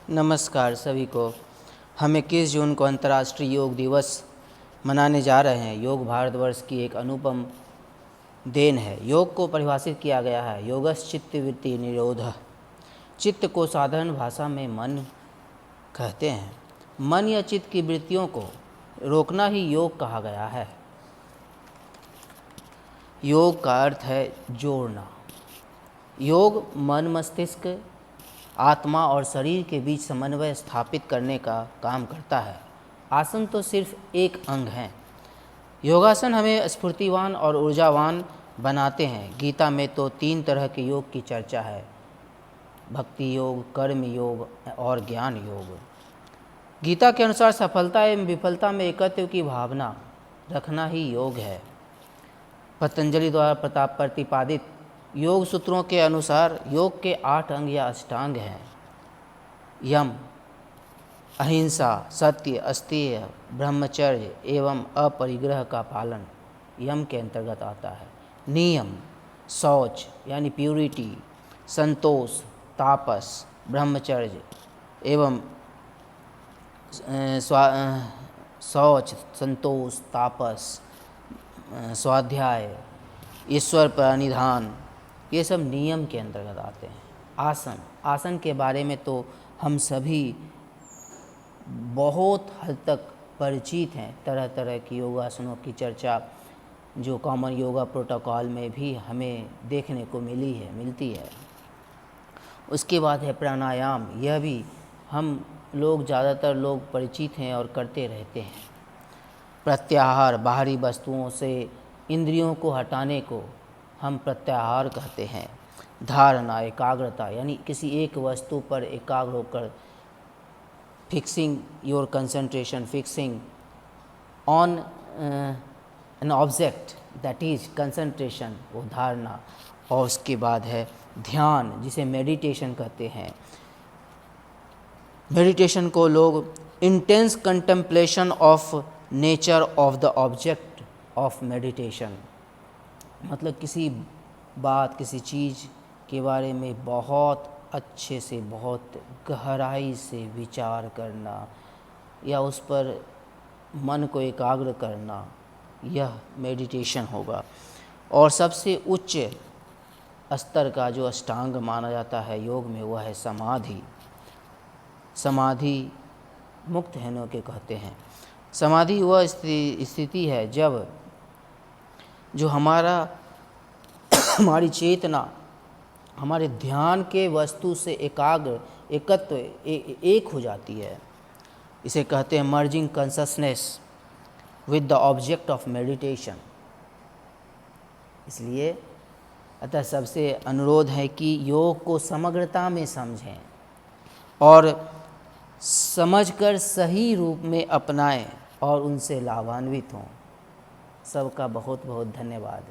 नमस्कार सभी को। हम 21 जून को अंतर्राष्ट्रीय योग दिवस मनाने जा रहे हैं। योग भारतवर्ष की एक अनुपम देन है। योग को परिभाषित किया गया है योगस् चित्त वृत्ति निरोधः। चित्त को साधारण भाषा में मन कहते हैं। मन या चित्त की वृत्तियों को रोकना ही योग कहा गया है। योग का अर्थ है जोड़ना। योग मन मस्तिष्क आत्मा और शरीर के बीच समन्वय स्थापित करने का काम करता है। आसन तो सिर्फ एक अंग है। योगासन हमें स्फूर्तिवान और ऊर्जावान बनाते हैं। गीता में तो 3 तरह के योग की चर्चा है, भक्ति योग, कर्म योग और ज्ञान योग। गीता के अनुसार सफलता एवं विफलता में एकत्व की भावना रखना ही योग है। पतंजलि द्वारा प्रतिपादित योग सूत्रों के अनुसार योग के 8 अंग या अष्टांग हैं। यम, अहिंसा, सत्य, अस्तेय, ब्रह्मचर्य एवं अपरिग्रह का पालन यम के अंतर्गत आता है। नियम, शौच यानी प्यूरिटी, संतोष, तापस, ब्रह्मचर्य एवं शौच, संतोष, तापस, स्वाध्याय, ईश्वर प्रणिधान, ये सब नियम के अंतर्गत आते हैं। आसन, आसन के बारे में तो हम सभी बहुत हद तक परिचित हैं। तरह तरह की योगासनों की चर्चा जो कॉमन योगा प्रोटोकॉल में भी हमें देखने को मिलती है। उसके बाद है प्राणायाम। यह भी हम लोग ज़्यादातर लोग परिचित हैं और करते रहते हैं। प्रत्याहार, बाहरी वस्तुओं से इंद्रियों को हटाने को हम प्रत्याहार कहते हैं। धारणा, एकाग्रता यानी किसी एक वस्तु पर एकाग्र होकर fixing your concentration, fixing on an object, that is concentration, वो धारणा। और उसके बाद है ध्यान, जिसे मेडिटेशन कहते हैं। मेडिटेशन को लोग intense contemplation of nature of the object of meditation, मतलब किसी बात, किसी चीज़ के बारे में बहुत अच्छे से, बहुत गहराई से विचार करना या उस पर मन को एकाग्र करना, यह मेडिटेशन होगा। और सबसे उच्च स्तर का जो अष्टांग माना जाता है योग में, वह है समाधि। समाधि मुक्त होने के कहते हैं। समाधि वह स्थिति है जब जो हमारी चेतना हमारे ध्यान के वस्तु से एक हो जाती है। इसे कहते हैं merging consciousness with the object of meditation. इसलिए अतः सबसे अनुरोध है कि योग को समग्रता में समझें और समझकर सही रूप में अपनाएं और उनसे लाभान्वित हों। सबका बहुत बहुत धन्यवाद।